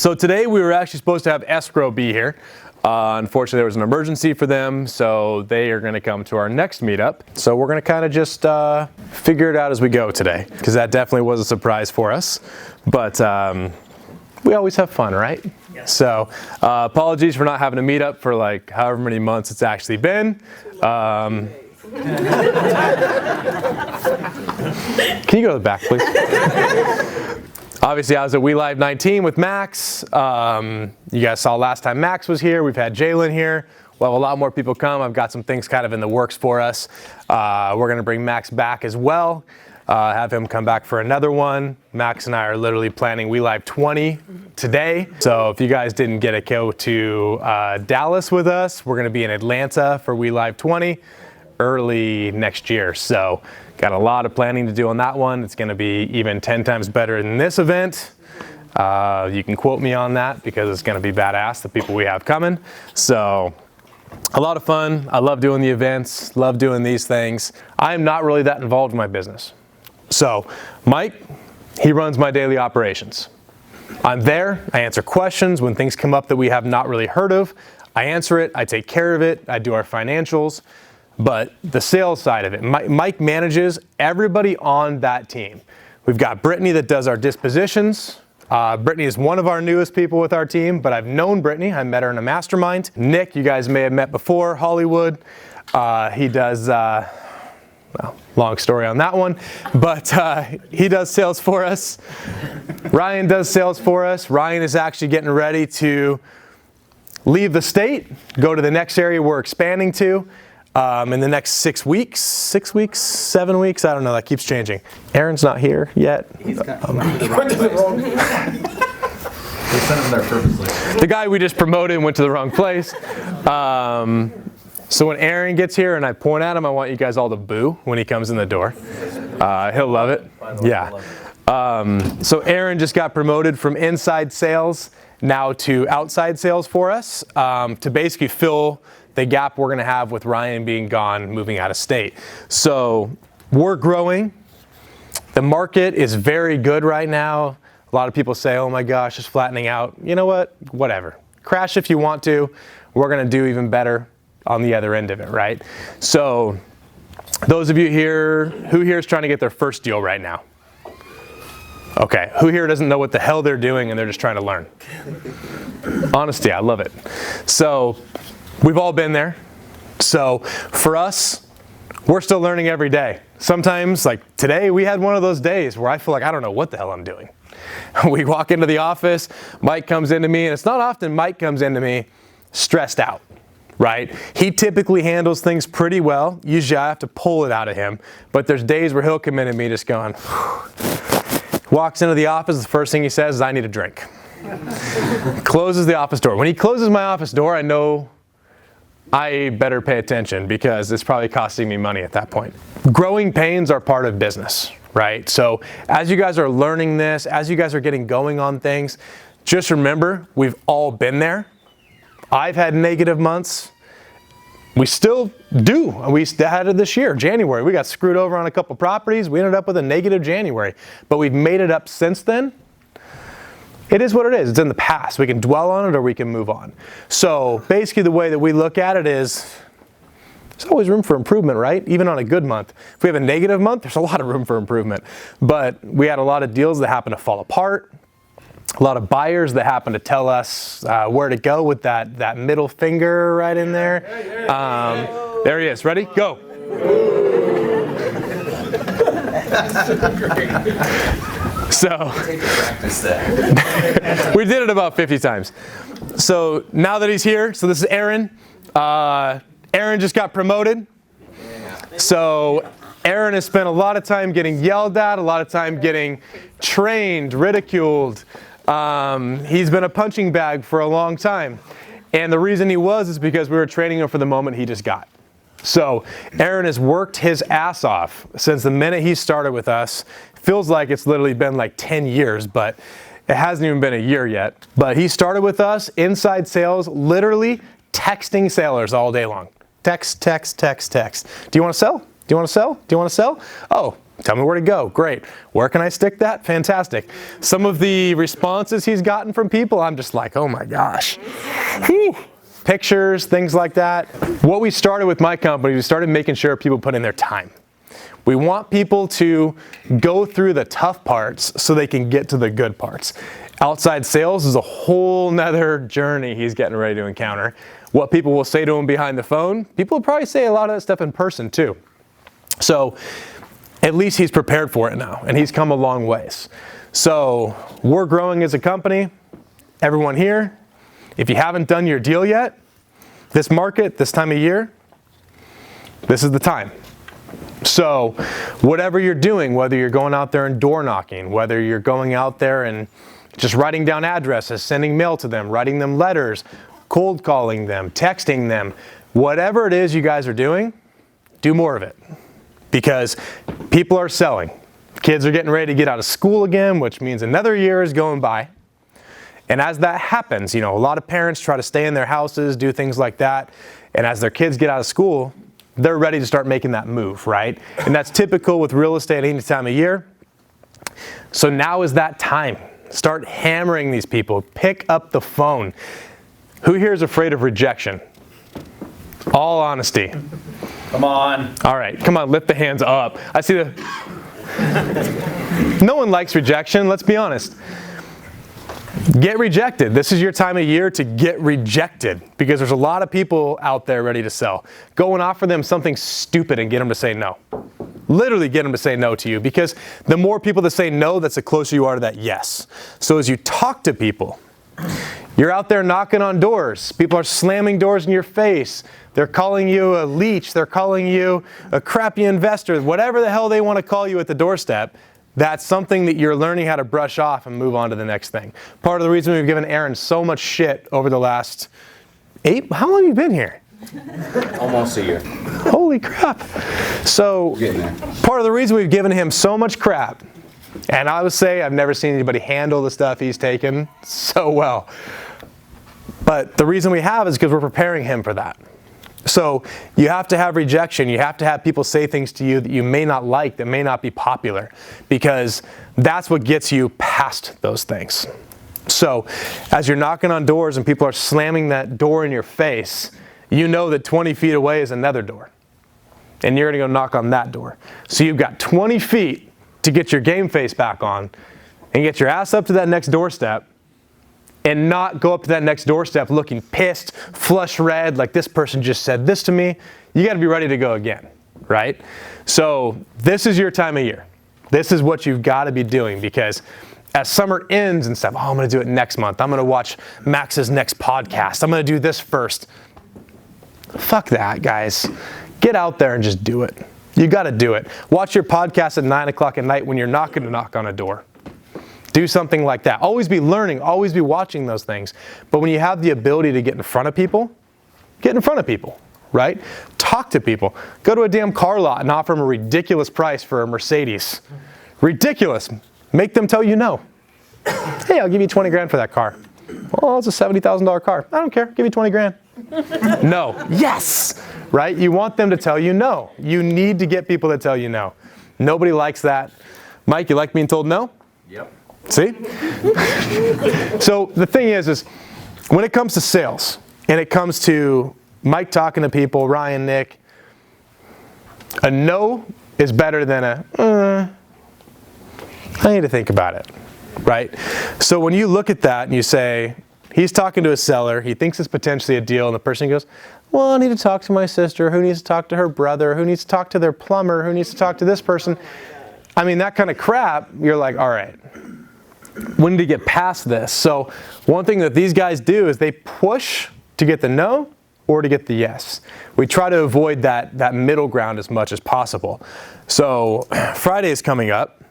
So today we were actually supposed to have escrow be here. Unfortunately, there was an emergency for them, so they are going to come to our next meetup. So we're going to kind of just figure it out as we go today, because that definitely was a surprise for us. But we always have fun, right? Yeah. So apologies for not having a meetup for like however many months it's actually been. Can you go to the back, please? Obviously, I was at We Live 19 with Max. You guys saw last time Max was here. We've had Jalen here. We'll have a lot more people come. I've got some things kind of in the works for us. We're going to bring Max back as well. Have him come back for another one. Max and I are literally planning We Live 20 today. So if you guys didn't get a go to Dallas with us, we're going to be in Atlanta for We Live 20 early next year. So got a lot of planning to do on that one. It's going to be even 10 times better than this event. You can quote me on that because it's going to be badass, the people we have coming. So a lot of fun. I love doing the events, love doing these things. I am not really that involved in my business. So Mike, he runs my daily operations. I'm there. I answer questions when things come up that we have not really heard of. I answer it. I take care of it. I do our financials. But the sales side of it, Mike manages everybody on that team. We've got Brittany that does our dispositions. Brittany is one of our newest people with our team, but I've known Brittany. I met her in a mastermind. Nick, you guys may have met before, Hollywood. He does, well, long story on that one, but he does sales for us. Ryan does sales for us. Ryan is actually getting ready to leave the state, go to the next area we're expanding to. In the next 6 weeks, 7 weeks, I don't know, that keeps changing. Aaron's not here yet. He went to the wrong place. They sent him there purposely. The guy we just promoted went to the wrong place. So when Aaron gets here and I point at him, I want you guys all to boo when he comes in the door. He'll love it. Yeah. So Aaron just got promoted from inside sales now to outside sales for us, to basically fill the gap we're going to have with Ryan being gone, moving out of state. So we're growing. The market is very good right now. A lot of people say, oh my gosh, it's flattening out. You know what? Whatever. Crash if you want to. We're going to do even better on the other end of it, right? So those of you here, who here is trying to get their first deal right now? Okay, who here doesn't know what the hell they're doing and they're just trying to learn? Honesty, I love it. So we've all been there. So for us, we're still learning every day. Sometimes, like today, we had one of those days where I feel like I don't know what the hell I'm doing. We walk into the office, Mike comes into me, and it's not often Mike comes into me stressed out, right? He typically handles things pretty well. Usually I have to pull it out of him, but there's days where he'll come into me just going, walks into the office, the first thing he says is, I need a drink. Closes the office door. When he closes my office door, I know I better pay attention because it's probably costing me money at that point. Growing pains are part of business, right? So as you guys are learning this, as you guys are getting going on things, just remember, we've all been there. I've had negative months. We still do. We had it this year, January. We got screwed over on a couple properties. We ended up with a negative January, but we've made it up since then. It is what it is. It's in the past. We can dwell on it or we can move on. So basically the way that we look at it is there's always room for improvement, right? Even on a good month. If we have a negative month, there's a lot of room for improvement. But we had a lot of deals that happen to fall apart. A lot of buyers that happen to tell us where to go with that middle finger right in there. There he is. Ready? Go. So we did it about 50 times. So now that he's here, so this is Aaron. Aaron just got promoted. So Aaron has spent a lot of time getting yelled at, a lot of time getting trained, ridiculed. He's been a punching bag for a long time. And the reason he was is because we were training him for the moment he just got. So Aaron has worked his ass off since the minute he started with us. Feels like it's literally been like 10 years, but it hasn't even been a year yet. But he started with us, inside sales, literally texting sailors all day long. Text, text, text, text. Do you want to sell? Do you want to sell? Do you want to sell? Oh, Tell me where to go. Great. Where can I stick that? Fantastic. Some of the responses he's gotten from people, I'm just like, oh my gosh. Whew. Pictures, things like that. What we started with my company, we started making sure people put in their time. We want people to go through the tough parts so they can get to the good parts. Outside sales is a whole nother journey he's getting ready to encounter. What people will say to him behind the phone, people will probably say a lot of that stuff in person too. So at least he's prepared for it now, and he's come a long ways. So we're growing as a company. Everyone here, if you haven't done your deal yet, this market, this time of year, this is the time. So whatever you're doing, whether you're going out there and door knocking, whether you're going out there and just writing down addresses, sending mail to them, writing them letters, cold calling them, texting them, whatever it is you guys are doing, do more of it. Because people are selling. Kids are getting ready to get out of school again, which means another year is going by. And as that happens, a lot of parents try to stay in their houses, do things like that. And as their kids get out of school, they're ready to start making that move, right? And that's typical with real estate any time of year. So now is that time. Start hammering these people. Pick up the phone. Who here is afraid of rejection? All honesty. Come on. All right, come on, lift the hands up. I see the... No one likes rejection, let's be honest. Get rejected. This is your time of year to get rejected because there's a lot of people out there ready to sell. Go and offer them something stupid and get them to say no. Literally get them to say no to you, because the more people that say no, that's the closer you are to that yes. So as you talk to people, you're out there knocking on doors. People are slamming doors in your face. They're calling you a leech. They're calling you a crappy investor. Whatever the hell they want to call you at the doorstep, that's something that you're learning how to brush off and move on to the next thing. Part of the reason we've given Aaron so much shit over the last how long have you been here? Almost a year. Holy crap. So part of the reason we've given him so much crap, and I would say I've never seen anybody handle the stuff he's taken so well. But the reason we have is because we're preparing him for that. So you have to have rejection. You have to have people say things to you that you may not like, that may not be popular, because that's what gets you past those things. So as you're knocking on doors and people are slamming that door in your face, you know that 20 feet away is another door. And you're going to go knock on that door. So you've got 20 feet to get your game face back on and get your ass up to that next doorstep and not go up to that next doorstep looking pissed, flush red, like this person just said this to me. You got to be ready to go again, right? So this is your time of year. This is what you've got to be doing, because as summer ends and stuff, I'm going to do it next month. I'm going to watch Max's next podcast. I'm going to do this first. Fuck that, guys. Get out there and just do it. You got to do it. Watch your podcast at 9 o'clock at night when you're not going to knock on a door. Do something like that. Always be learning, always be watching those things. But when you have the ability to get in front of people, get in front of people, right? Talk to people. Go to a damn car lot and offer them a ridiculous price for a Mercedes. Ridiculous. Make them tell you no. Hey, I'll give you 20 grand for that car. Well, it's a $70,000 car. I don't care. Give you 20 grand. No. Yes. Right? You want them to tell you no. You need to get people to tell you no. Nobody likes that. Mike, you like being told no? Yep. See? So the thing is when it comes to sales and it comes to Mike talking to people, Ryan, Nick, a no is better than I need to think about it, right? So when you look at that and you say, he's talking to a seller, he thinks it's potentially a deal, and the person goes, well, I need to talk to my sister, who needs to talk to her brother, who needs to talk to their plumber, who needs to talk to this person. I mean, that kind of crap, you're like, all right, we need to get past this. So one thing that these guys do is they push to get the no or to get the yes. We try to avoid that middle ground as much as possible. So Friday is coming up.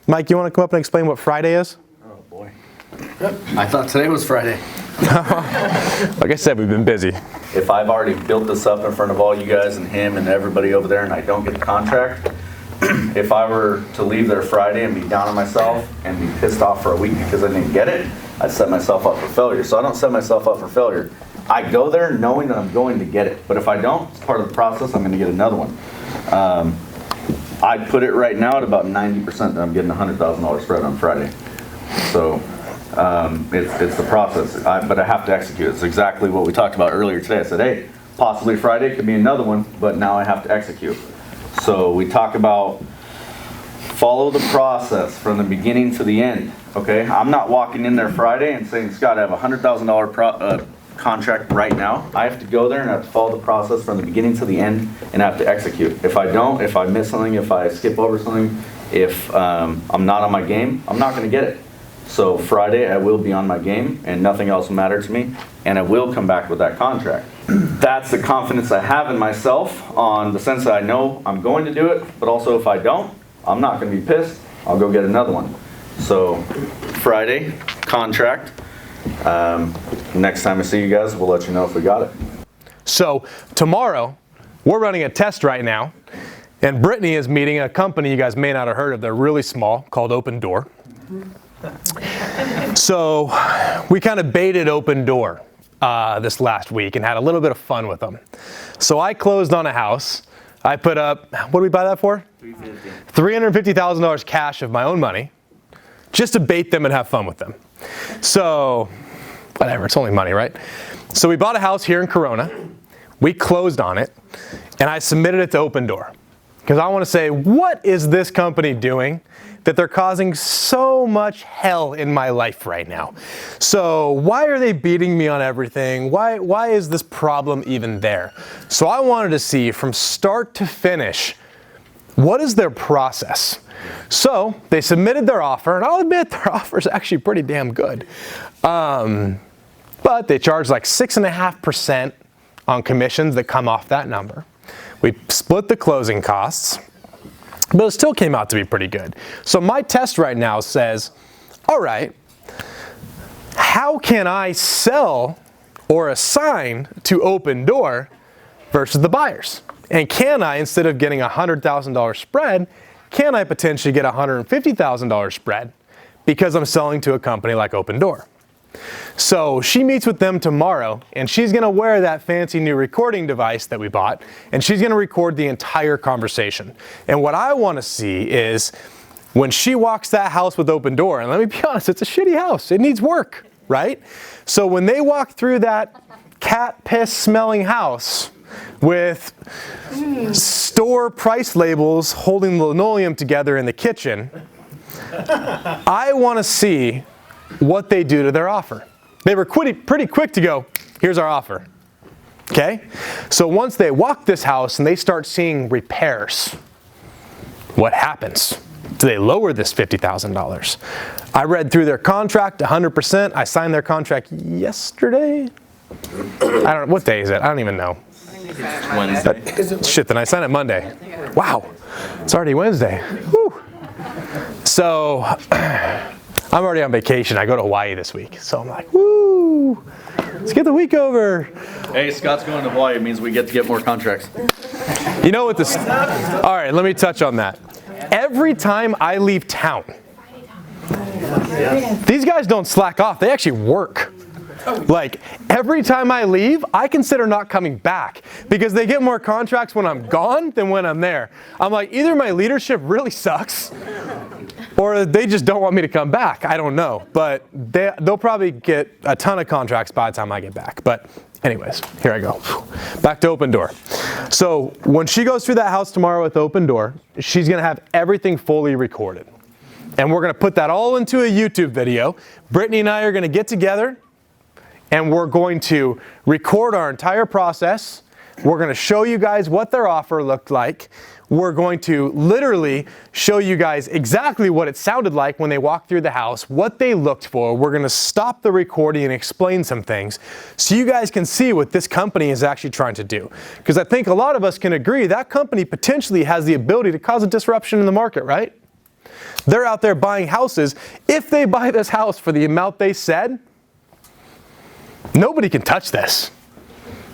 Mike, you want to come up and explain what Friday is? Oh, boy. I thought today was Friday. Like I said, we've been busy. If I've already built this up in front of all you guys and him and everybody over there and I don't get the contract, if I were to leave there Friday and be down on myself and be pissed off for a week because I didn't get it, I'd set myself up for failure. So I don't set myself up for failure. I go there knowing that I'm going to get it. But if I don't, it's part of the process, I'm going to get another one. I'd put it right now at about 90% that I'm getting a $100,000 spread on Friday. So it's the process, but I have to execute. It's exactly what we talked about earlier today. I said, hey, possibly Friday could be another one, but now I have to execute. So we talk about follow the process from the beginning to the end. Okay, I'm not walking in there Friday and saying, Scott, I have a $100,000 contract right now. I have to go there and I have to follow the process from the beginning to the end and I have to execute. If I don't, if I miss something, if I skip over something, if I'm not on my game, I'm not going to get it. So Friday I will be on my game and nothing else will matter to me, and I will come back with that contract. That's the confidence I have in myself, on the sense that I know I'm going to do it, but also if I don't, I'm not going to be pissed. I'll go get another one. So Friday, contract. Next time I see you guys, we'll let you know if we got it. So tomorrow, we're running a test right now, and Brittany is meeting a company you guys may not have heard of. They're really small, called Open Door. So we kind of baited Open Door this last week and had a little bit of fun with them. So I closed on a house. I put up, what did we buy that for? $350,000 cash of my own money, just to bait them and have fun with them. So, whatever, it's only money, right? So we bought a house here in Corona. We closed on it, and I submitted it to Open Door. Because I want to say, what is this company doing that they're causing so much hell in my life right now? So why are they beating me on everything? Why is this problem even there? So I wanted to see from start to finish, what is their process? So they submitted their offer, and I'll admit their offer is actually pretty damn good. But they charge like 6.5% on commissions that come off that number. We split the closing costs, but it still came out to be pretty good. So my test right now says, all right, how can I sell or assign to Open Door versus the buyers? And can I, instead of getting a $100,000 spread, can I potentially get a $150,000 spread because I'm selling to a company like Open Door? So she meets with them tomorrow, and she's going to wear that fancy new recording device that we bought, and she's going to record the entire conversation. And what I want to see is when she walks that house with Open Door, and let me be honest, it's a shitty house. It needs work, right? So when they walk through that cat piss smelling house with store price labels holding the linoleum together in the kitchen, I want to see what they do to their offer. They were pretty quick to go, here's our offer. Okay? So once they walk this house and they start seeing repairs, what happens? Do they lower this $50,000? I read through their contract 100%. I signed their contract yesterday. I don't know, what day is it? I don't even know. Wednesday. Shit, then I signed it Monday. Wow, it's already Wednesday. Whew. So I'm already on vacation. I go to Hawaii this week. So I'm like, woo, let's get the week over. Hey, Scott's going to Hawaii. It means we get to get more contracts. You know what this, all right, let me touch on that. Every time I leave town, these guys don't slack off. They actually work. Like, every time I leave, I consider not coming back because they get more contracts when I'm gone than when I'm there. I'm like, either my leadership really sucks or they just don't want me to come back. I don't know. But they'll probably get a ton of contracts by the time I get back. But anyways, here I go. Back to Open Door. So when she goes through that house tomorrow with Open Door, she's going to have everything fully recorded. And we're going to put that all into a YouTube video. Brittany and I are going to get together, and we're going to record our entire process. We're going to show you guys what their offer looked like. We're going to literally show you guys exactly what it sounded like when they walked through the house, what they looked for. We're going to stop the recording and explain some things so you guys can see what this company is actually trying to do. Because I think a lot of us can agree that company potentially has the ability to cause a disruption in the market, right? They're out there buying houses. If they buy this house for the amount they said, nobody can touch this.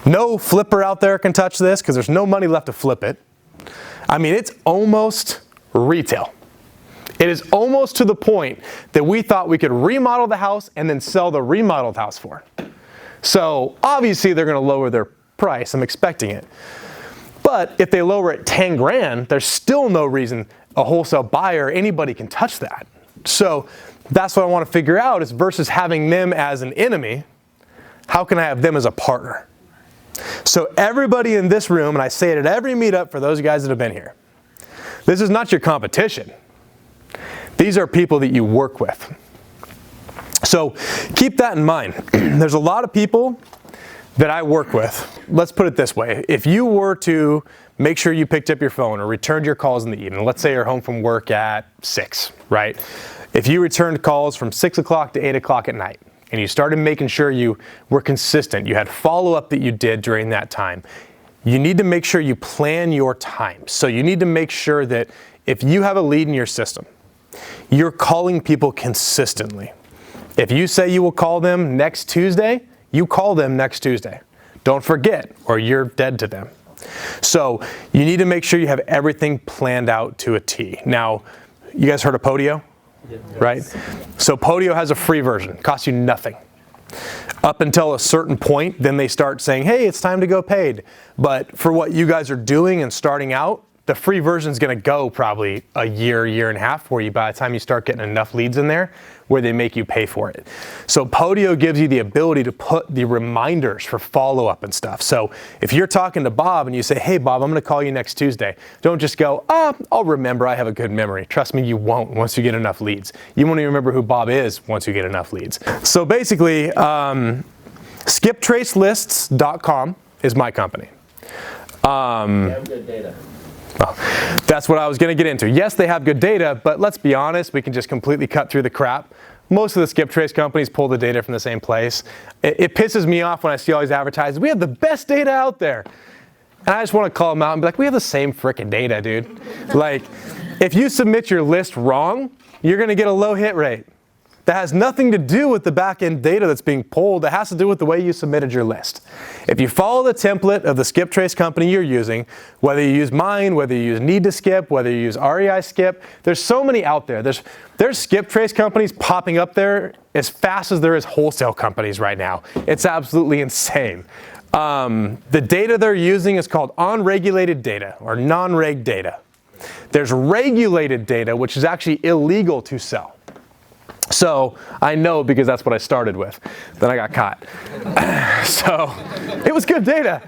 No flipper out there can touch this because there's no money left to flip it. I mean, it's almost retail. It is almost to the point that we thought we could remodel the house and then sell the remodeled house for. So obviously they're going to lower their price. I'm expecting it. But if they lower it 10 grand, there's still no reason a wholesale buyer or anybody can touch that. So that's what I want to figure out, is versus having them as an enemy, how can I have them as a partner? So everybody in this room, and I say it at every meetup for those guys that have been here, this is not your competition. These are people that you work with. So keep that in mind. There's a lot of people that I work with. Let's put it this way. If you were to make sure you picked up your phone or returned your calls in the evening, let's say you're home from work at 6, right? If you returned calls from 6 o'clock to 8 o'clock at night, and you started making sure you were consistent, you had follow-up that you did during that time, you need to make sure you plan your time. So you need to make sure that if you have a lead in your system, you're calling people consistently. If you say you will call them next Tuesday, you call them next Tuesday. Don't forget, or you're dead to them. So you need to make sure you have everything planned out to a T. Now, you guys heard of Podio? Right? So Podio has a free version, costs you nothing. Up until a certain point, then they start saying, hey, it's time to go paid. But for what you guys are doing and starting out, the free version is going to go probably a year and a half for you by the time you start getting enough leads in there where they make you pay for it. So Podio gives you the ability to put the reminders for follow-up and stuff. So if you're talking to Bob and you say, hey, Bob, I'm going to call you next Tuesday, don't just go, I'll remember, I have a good memory. Trust me, you won't once you get enough leads. You won't even remember who Bob is once you get enough leads. So basically, skiptracelists.com is my company. They have good data. Well, that's what I was going to get into. Yes, they have good data, but let's be honest, we can just completely cut through the crap. Most of the skip trace companies pull the data from the same place. It pisses me off when I see all these advertisements. We have the best data out there. And I just want to call them out and be like, we have the same frickin' data, dude. Like, if you submit your list wrong, you're going to get a low hit rate. That has nothing to do with the back-end data that's being pulled. That has to do with the way you submitted your list. If you follow the template of the skip trace company you're using, whether you use mine, whether you use Need to Skip, whether you use REI Skip, there's so many out there. There's skip trace companies popping up there as fast as there is wholesale companies right now. It's absolutely insane. The data they're using is called unregulated data or non-reg data. There's regulated data, which is actually illegal to sell. So I know because that's what I started with. Then I got caught. So it was good data.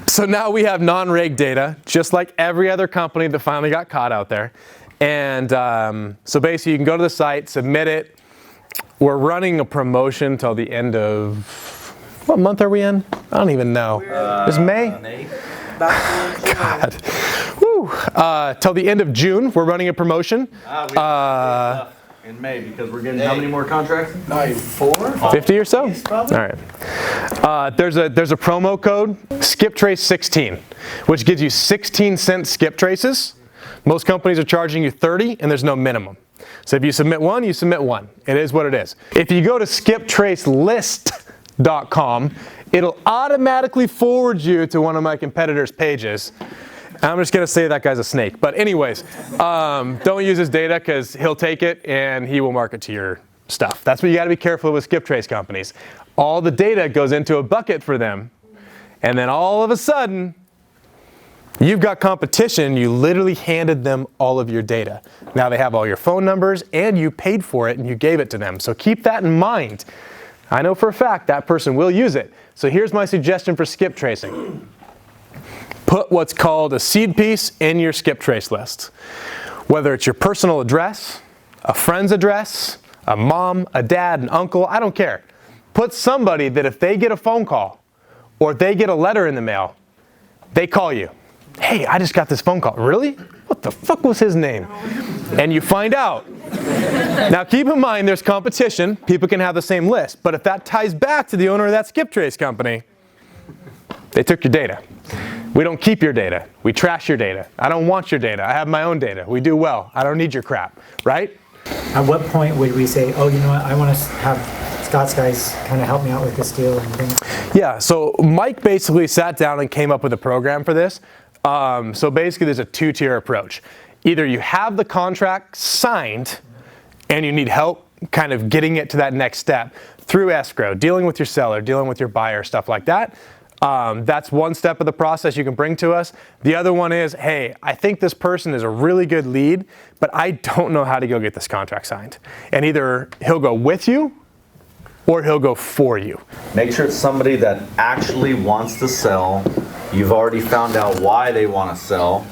So now we have non-reg data, just like every other company that finally got caught out there. And so basically you can go to the site, submit it. We're running a promotion till the end of, what month are we in? I don't even know. It's May? God. Woo. Till the end of June, we're running a promotion. In May, because we're getting how many more contracts? 50 or so? All right. There's a promo code, SkipTrace16, which gives you 16-cent skip traces. Most companies are charging you 30, and there's no minimum. So if you submit one, you submit one. It is what it is. If you go to skiptracelist.com, it'll automatically forward you to one of my competitors' pages. I'm just going to say that guy's a snake. But anyways, don't use his data because he'll take it and he will market to your stuff. That's what you got to be careful with skip trace companies. All the data goes into a bucket for them. And then all of a sudden, you've got competition. You literally handed them all of your data. Now they have all your phone numbers and you paid for it and you gave it to them. So keep that in mind. I know for a fact that person will use it. So here's my suggestion for skip tracing. Put what's called a seed piece in your skip trace list. Whether it's your personal address, a friend's address, a mom, a dad, an uncle, I don't care. Put somebody that if they get a phone call or they get a letter in the mail, they call you. Hey, I just got this phone call. Really? What the fuck was his name? And you find out. Now keep in mind there's competition. People can have the same list. But if that ties back to the owner of that skip trace company, they took your data. We don't keep your data. We trash your data. I don't want your data. I have my own data. We do well. I don't need your crap, right? At what point would we say, oh, you know what, I want to have Scott's guys kind of help me out with this deal and things? Yeah, so Mike basically sat down and came up with a program for this. So basically there's a two-tier approach. Either you have the contract signed and you need help kind of getting it to that next step through escrow, dealing with your seller, dealing with your buyer, stuff like that. That's one step of the process you can bring to us. The other one is, hey, I think this person is a really good lead, but I don't know how to go get this contract signed. And either he'll go with you or he'll go for you. Make sure it's somebody that actually wants to sell. You've already found out why they want to sell.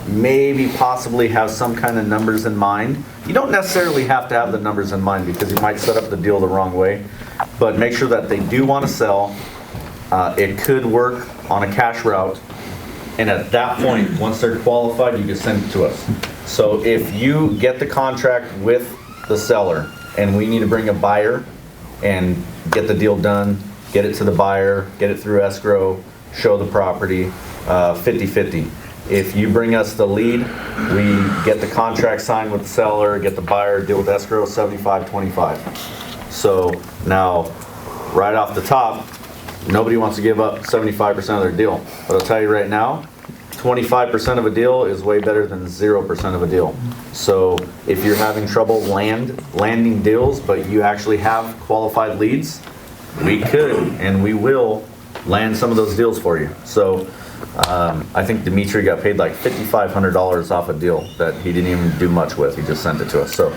Maybe possibly have some kind of numbers in mind. You don't necessarily have to have the numbers in mind because you might set up the deal the wrong way. But make sure that they do want to sell. It could work on a cash route. And at that point, once they're qualified, you can send it to us. So if you get the contract with the seller and we need to bring a buyer and get the deal done, get it to the buyer, get it through escrow, show the property, 50-50. If you bring us the lead, we get the contract signed with the seller, get the buyer, deal with escrow, 75-25. So now, right off the top, nobody wants to give up 75% of their deal. But I'll tell you right now, 25% of a deal is way better than 0% of a deal. So if you're having trouble landing deals, but you actually have qualified leads, we could and we will land some of those deals for you. So I think Dimitri got paid like $5,500 off a deal that he didn't even do much with. He just sent it to us. So,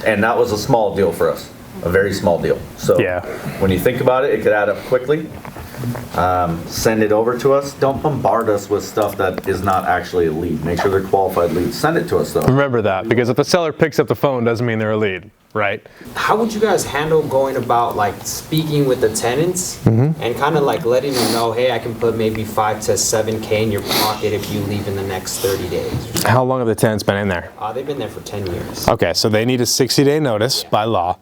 and that was a small deal for us, a very small deal. So when you think about it, it could add up quickly. Send it over to us. Don't bombard us with stuff that is not actually a lead. Make sure they're qualified leads. Send it to us though. Remember that, because if the seller picks up the phone doesn't mean they're a lead, right? How would you guys handle going about like speaking with the tenants and kind of like letting them know, hey, I can put maybe 5 to 7K in your pocket if you leave in the next 30 days? How long have the tenants been in there? They've been there for 10 years. Okay, so they need a 60-day notice by law.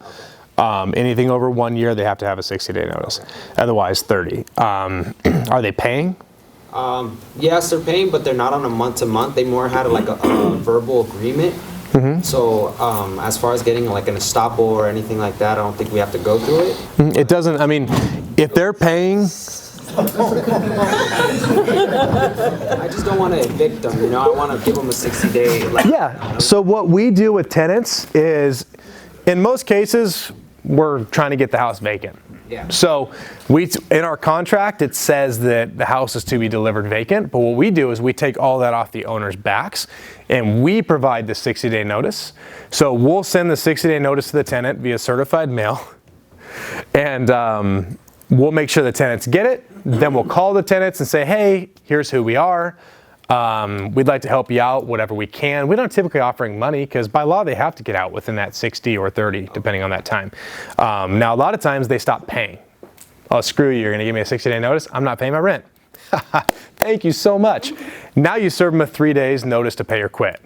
Anything over 1 year, they have to have a 60-day notice. Otherwise, 30. Are they paying? Yes, they're paying, but they're not on a month-to-month. They more had like a verbal agreement. So as far as getting like an estoppel or anything like that, I don't think we have to go through it. It doesn't, I mean, if they're paying... I just don't want to evict them, you know? I want to give them a 60-day... Yeah, so what we do with tenants is, in most cases, we're trying to get the house vacant. So in our contract, it says that the house is to be delivered vacant, but what we do is we take all that off the owner's backs and we provide the 60-day notice. So we'll send the 60-day notice to the tenant via certified mail, and we'll make sure the tenants get it. Then we'll call the tenants and say, hey, here's who we are. We'd like to help you out, whatever we can. We're not typically offering money because by law they have to get out within that 60 or 30, depending on that time. Now, a lot of times they stop paying. Oh, screw you, you're going to give me a 60-day notice? I'm not paying my rent. Thank you so much. Now you serve them a 3 days notice to pay or quit.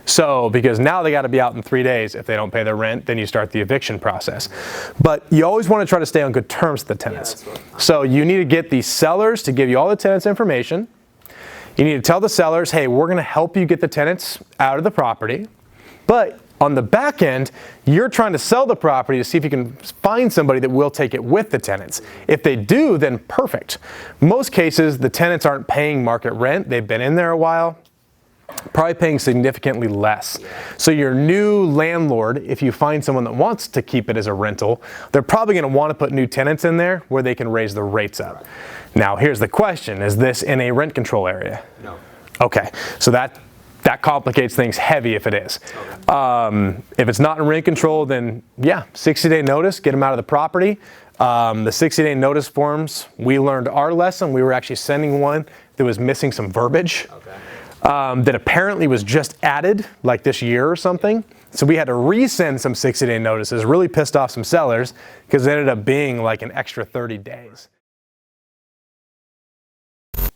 So, because now they got to be out in 3 days. If they don't pay their rent, then you start the eviction process. But you always want to try to stay on good terms with the tenants. So you need to get the sellers to give you all the tenants' information. You need to tell the sellers, hey, we're going to help you get the tenants out of the property. But on the back end, you're trying to sell the property to see if you can find somebody that will take it with the tenants. If they do, then perfect. Most cases, the tenants aren't paying market rent. They've been in there a while, probably paying significantly less. So your new landlord, if you find someone that wants to keep it as a rental, they're probably going to want to put new tenants in there where they can raise the rates up. Now, here's the question. Is this in a rent control area? No. Okay, so that complicates things heavy if it is. If it's not in rent control, then yeah, 60-day notice, get them out of the property. The 60-day notice forms, we learned our lesson. We were actually sending one that was missing some verbiage. That apparently was just added like this year or something. So we had to resend some 60-day notices, really pissed off some sellers because it ended up being like an extra 30 days.